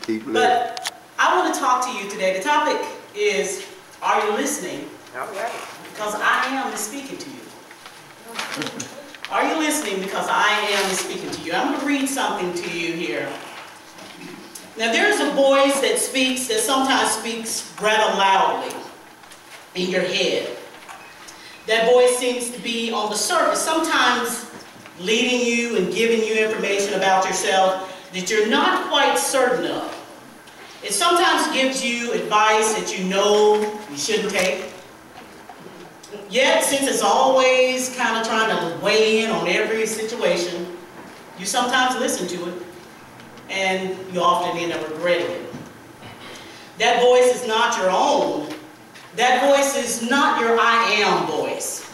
Keep living. But I want to talk to you today. The topic is, are you listening? All right. Because I am speaking to you. Are you listening? Because I am speaking to you. I'm going to read something to you here. Now, there's a voice that sometimes speaks rather loudly in your head. That voice seems to be on the surface, sometimes leading you and giving you information about yourself that you're not quite certain of. It sometimes gives you advice that you know you shouldn't take. Yet, since it's always kind of trying to weigh in on every situation, you sometimes listen to it, and you often end up regretting it. That voice is not your own. That voice is not your I am voice.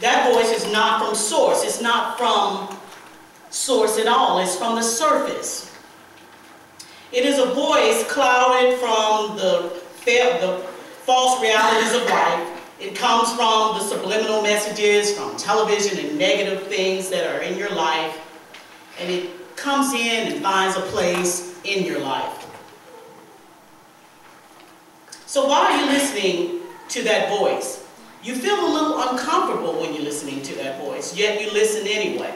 That voice is not from source. It's not from source at all. It's from the surface. It is a voice clouded from the false realities of life. It comes from the subliminal messages from television and negative things that are in your life. And it comes in and finds a place in your life. So why are you listening to that voice? You feel a little uncomfortable when you're listening to that voice, yet you listen anyway.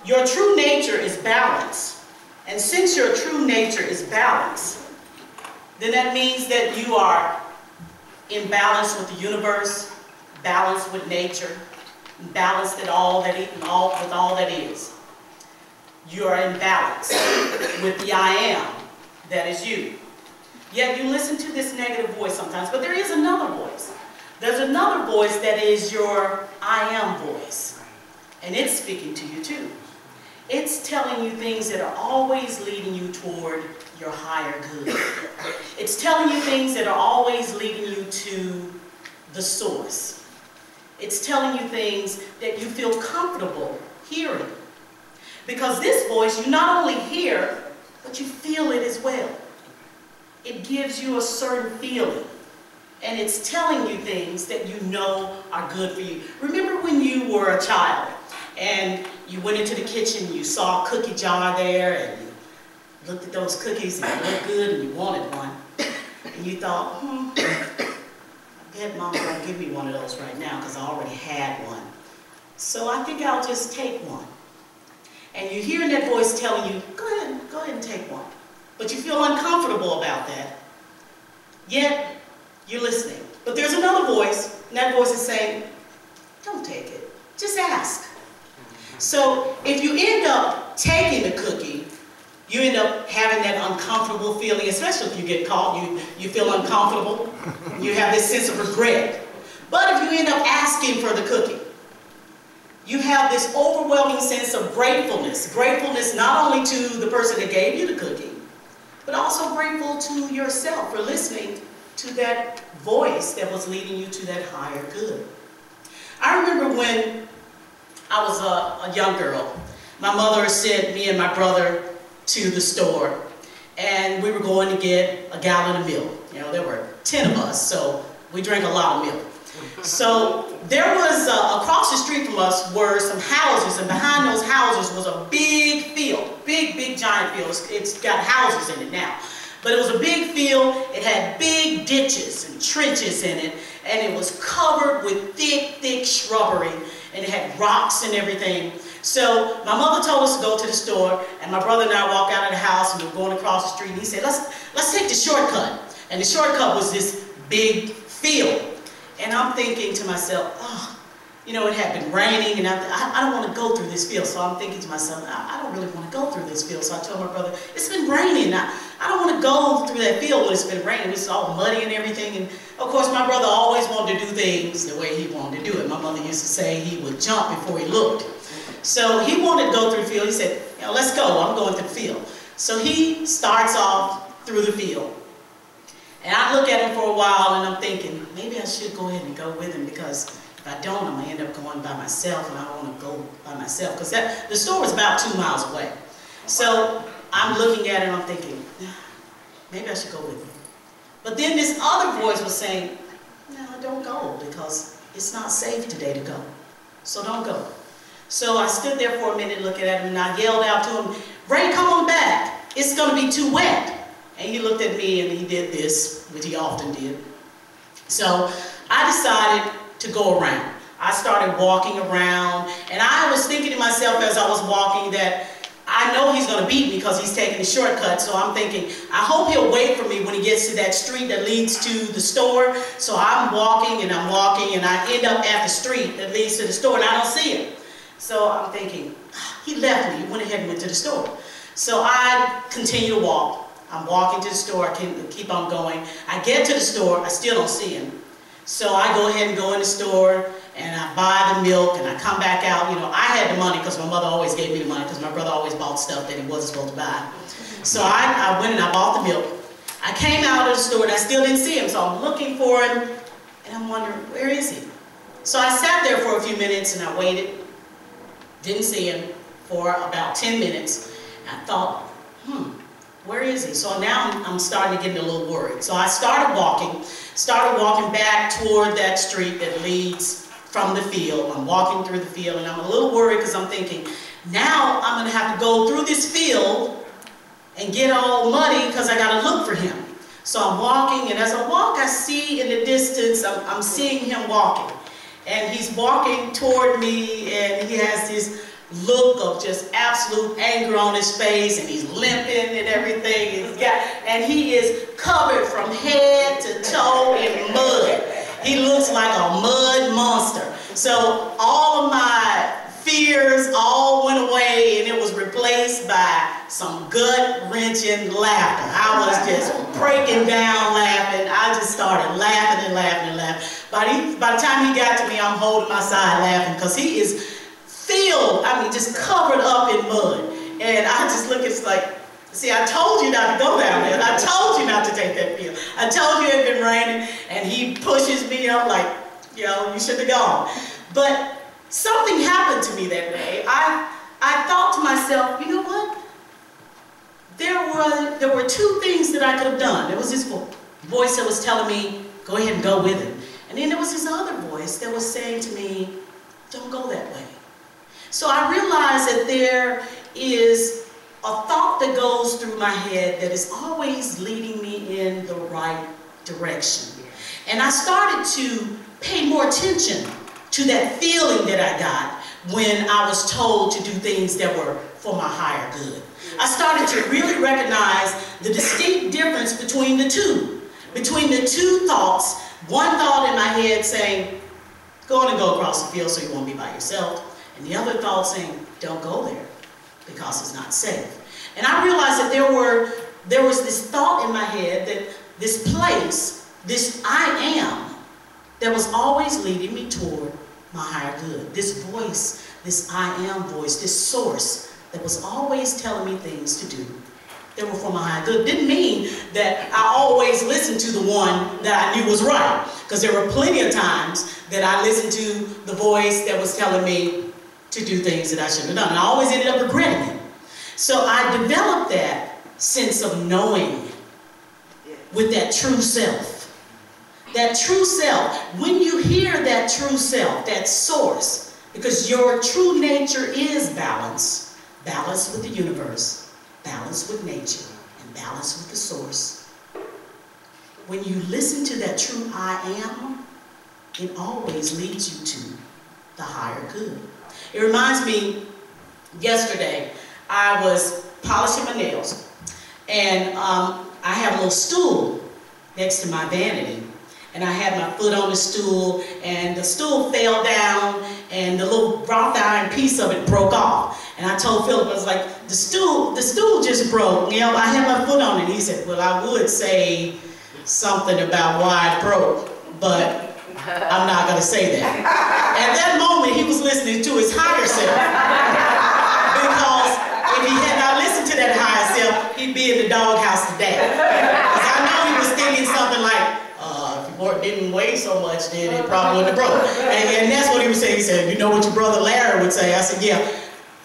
Your true nature is balance. And since your true nature is balance, then that means that you are in balance with the universe, balance with nature, balanced with all that is. You are in balance with the I am that is you. Yet you listen to this negative voice sometimes, but there is another voice. There's another voice that is your I am voice, and it's speaking to you too. It's telling you things that are always leading you toward your higher good. It's telling you things that are always leading you to the source. It's telling you things that you feel comfortable hearing. Because this voice, you not only hear, but you feel it as well. It gives you a certain feeling. And it's telling you things that you know are good for you. Remember when you were a child and you went into the kitchen, you saw a cookie jar there, and you looked at those cookies and they looked good and you wanted one. And you thought, I bet Mom's going to give me one of those right now because I already had one. So I think I'll just take one. And you're hearing that voice telling you, go ahead and take one. But you feel uncomfortable about that. Yet, you're listening. But there's another voice, and that voice is saying, don't take it. Just ask. So, if you end up taking the cookie, you end up having that uncomfortable feeling, especially if you get caught, you feel uncomfortable. You have this sense of regret. But if you end up asking for the cookie, you have this overwhelming sense of gratefulness. Gratefulness not only to the person that gave you the cookie, but also grateful to yourself for listening to that voice that was leading you to that higher good. I remember when I was a young girl, my mother sent me and my brother to the store, and we were going to get a gallon of milk. You know, there were 10 of us, so we drank a lot of milk. So there was, across the street from us were some houses, and behind those houses was a big field, big giant field. It's got houses in it now. But it was a big field. It had big ditches and trenches in it, and it was covered with thick shrubbery, and it had rocks and everything. So my mother told us to go to the store, and my brother and I walked out of the house, and we were going across the street, and he said, let's take the shortcut. And the shortcut was this big field. And I'm thinking to myself, oh, you know, it had been raining, and I don't want to go through this field. So I'm thinking to myself, I don't really want to go through this field. So I told my brother, it's been raining. I don't want to go through that field when it's been raining. It's all muddy and everything. And of course, my brother always wanted to do things the way he wanted to do it. My mother used to say he would jump before he looked. So he wanted to go through the field. He said, you know, let's go. I'm going through the field. So he starts off through the field. And I look at him for a while, and I'm thinking, maybe I should go ahead and go with him, because if I don't, I'm going to end up going by myself, and I don't want to go by myself, because the store was about 2 miles away. So I'm looking at it, and I'm thinking, maybe I should go with him. But then this other voice was saying, no, don't go, because it's not safe today to go. So don't go. So I stood there for a minute looking at him, and I yelled out to him, Ray, come on back. it's going to be too wet. And he looked at me and he did this, which he often did. So I decided to go around. I started walking around, and I was thinking to myself as I was walking that I know he's going to beat me because he's taking the shortcut. So I'm thinking, I hope he'll wait for me when he gets to that street that leads to the store. So I'm walking, and I end up at the street that leads to the store, and I don't see him. So I'm thinking, he left me. He went ahead and went to the store. So I continue to walk. I'm walking to the store. I can keep on going. I get to the store. I still don't see him. So I go ahead and go in the store, and I buy the milk, and I come back out. You know, I had the money because my mother always gave me the money because my brother always bought stuff that he wasn't supposed to buy. So I went and I bought the milk. I came out of the store, and I still didn't see him. So I'm looking for him, and I'm wondering, where is he? So I sat there for a few minutes, and I waited. Didn't see him for about 10 minutes. I thought, where is he? So now I'm starting to get a little worried. So I started walking back toward that street that leads from the field. I'm walking through the field, and I'm a little worried because I'm thinking, now I'm going to have to go through this field and get all muddy because I got to look for him. So I'm walking, and as I walk, I see in the distance, I'm seeing him walking. And he's walking toward me, and he has this look of just absolute anger on his face, and he's limping and everything. And he is covered from head to toe in mud. He looks like a mud monster. So all of my fears all went away, and it was replaced by some gut-wrenching laughter. I was just breaking down laughing. I just started laughing and laughing and laughing. By the time he got to me, I'm holding my side laughing because he is filled, just covered up in mud. And I just look, it's like, see, I told you not to go down there. I told you not to take that field. I told you it had been raining, and he pushes me up like, you shouldn't have gone. But something happened to me that day. I thought to myself, you know what? There were two things that I could have done. There was this voice that was telling me, go ahead and go with him. And then there was this other voice that was saying to me, don't go that way. So I realized that there is a thought that goes through my head that is always leading me in the right direction. And I started to pay more attention to that feeling that I got when I was told to do things that were for my higher good. I started to really recognize the distinct difference between the two. Between the two thoughts, one thought in my head saying, go on and go across the field so you won't be by yourself. And the other thought saying, don't go there because it's not safe. And I realized that there was this thought in my head that this place, this I am, that was always leading me toward my higher good. This voice, this I am voice, this source that was always telling me things to do that were for my higher good. Didn't mean that I always listened to the one that I knew was right. Because there were plenty of times that I listened to the voice that was telling me to do things that I shouldn't have done. And I always ended up regretting it. So I developed that sense of knowing with that true self. That true self, when you hear that true self, that source, because your true nature is balance. Balance with the universe, balance with nature, and balance with the source. When you listen to that true I am, it always leads you to the higher good. It reminds me, yesterday, I was polishing my nails, and I have a little stool next to my vanity. And I had my foot on the stool, and the stool fell down, and the little wrought iron piece of it broke off. And I told Philip, I was like, the stool just broke. I had my foot on it. And he said, well, I would say something about why it broke, but I'm not going to say that. At that moment, he was listening to his higher self. Because if he had not listened to that higher self, he'd be in the doghouse today. Because I know he was thinking something like, or it didn't weigh so much, then it probably wouldn't have broke. And that's what he was saying. He said, you know what your brother Larry would say? I said, yeah.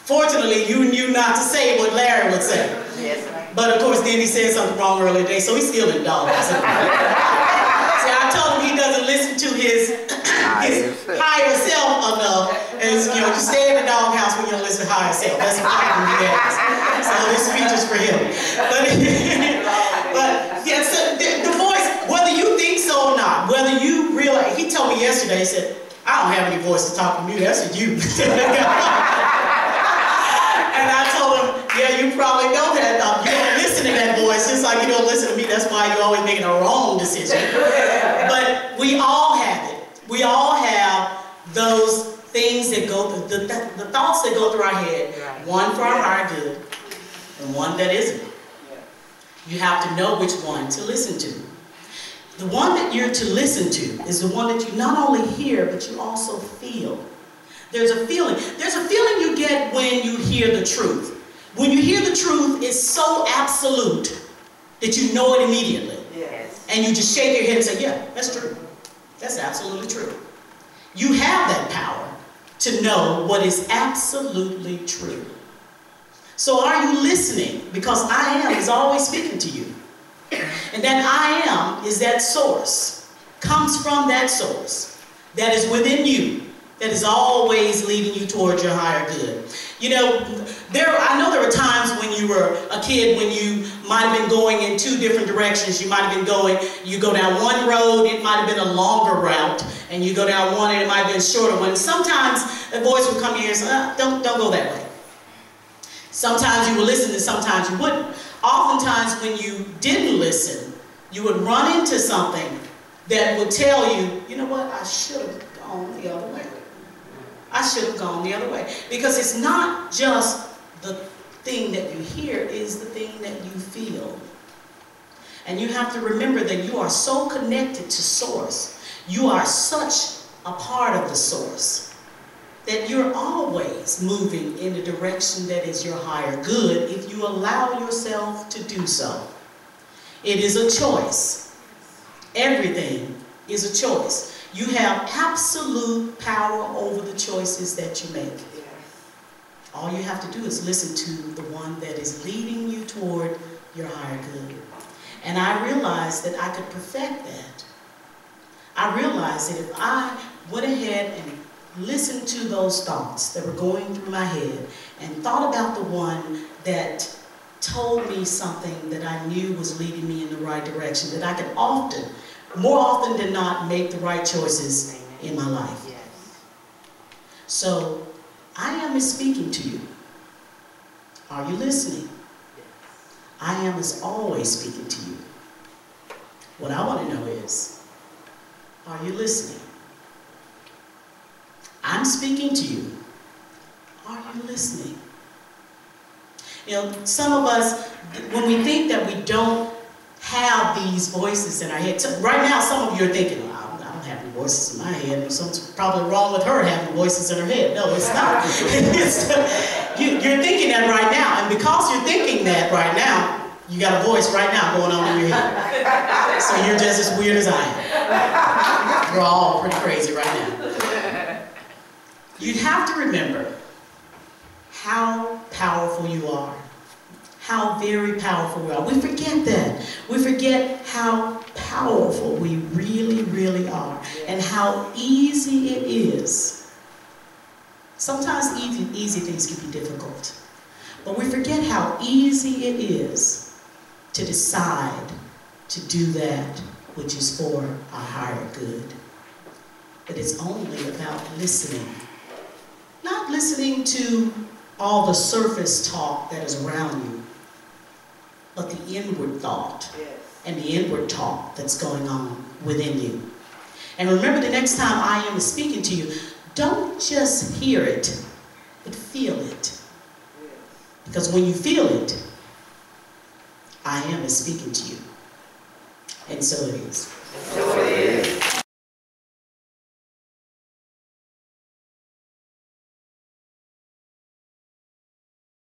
Fortunately, you knew not to say what Larry would say. Yes. But of course, then he said something wrong earlier today, so he's still in the doghouse. See, I told him he doesn't listen to his higher self enough. And you stay in the doghouse when you don't listen to higher self. That's the problem he has. So this speech is for him. yesterday, he said, I don't have any voices talking to you, that's you. And I told him, yeah, you probably don't have, you don't listen to that voice, just like you don't listen to me, that's why you're always making a wrong decision. But we all have it. We all have those things that go through, the thoughts that go through our head, one for our higher good, and one that isn't. You have to know which one to listen to. The one that you're to listen to is the one that you not only hear, but you also feel. There's a feeling. There's a feeling you get when you hear the truth. When you hear the truth, it's so absolute that you know it immediately. Yes. And you just shake your head and say, yeah, that's true. That's absolutely true. You have that power to know what is absolutely true. So are you listening? Because I am is always speaking to you. And that I am is that source, comes from that source that is within you, that is always leading you towards your higher good. You know, I know there were times when you were a kid when you might have been going in two different directions. You might have been going, you go down one road, it might have been a longer route, and you go down one and it might have been a shorter one. Sometimes a voice would come to you and say, don't go that way. Sometimes you would listen and sometimes you wouldn't. Oftentimes when you didn't listen, you would run into something that would tell you, you know what, I should have gone the other way. I should have gone the other way. Because it's not just the thing that you hear, it is the thing that you feel. And you have to remember that you are so connected to Source. You are such a part of the Source that you're always moving in the direction that is your higher good if you allow yourself to do so. It is a choice. Everything is a choice. You have absolute power over the choices that you make. All you have to do is listen to the one that is leading you toward your higher good. And I realized that I could perfect that. I realized that if I went ahead and listened to those thoughts that were going through my head and thought about the one that told me something that I knew was leading me in the right direction, that I could often, more often than not, make the right choices in my life. Yes. So, I am speaking to you. Are you listening? I am is always speaking to you. What I want to know is, are you listening? I'm speaking to you. Are you listening? You know, some of us, when we think that we don't have these voices in our head, so right now some of you are thinking, oh, I don't have any voices in my head, and something's probably wrong with her having voices in her head. No, it's not. You're thinking that right now, and because you're thinking that right now, you got a voice right now going on in your head. So you're just as weird as I am. We're all pretty crazy right now. You have to remember how powerful you are. How very powerful we are. We forget that. We forget how powerful we really, really are. And how easy it is. Sometimes easy things can be difficult. But we forget how easy it is to decide to do that which is for our higher good. But it's only about listening. Not listening to all the surface talk that is around you, but the inward thought and the inward talk that's going on within you. And remember, the next time I am speaking to you, don't just hear it, but feel it. Because when you feel it, I am speaking to you. And so it is.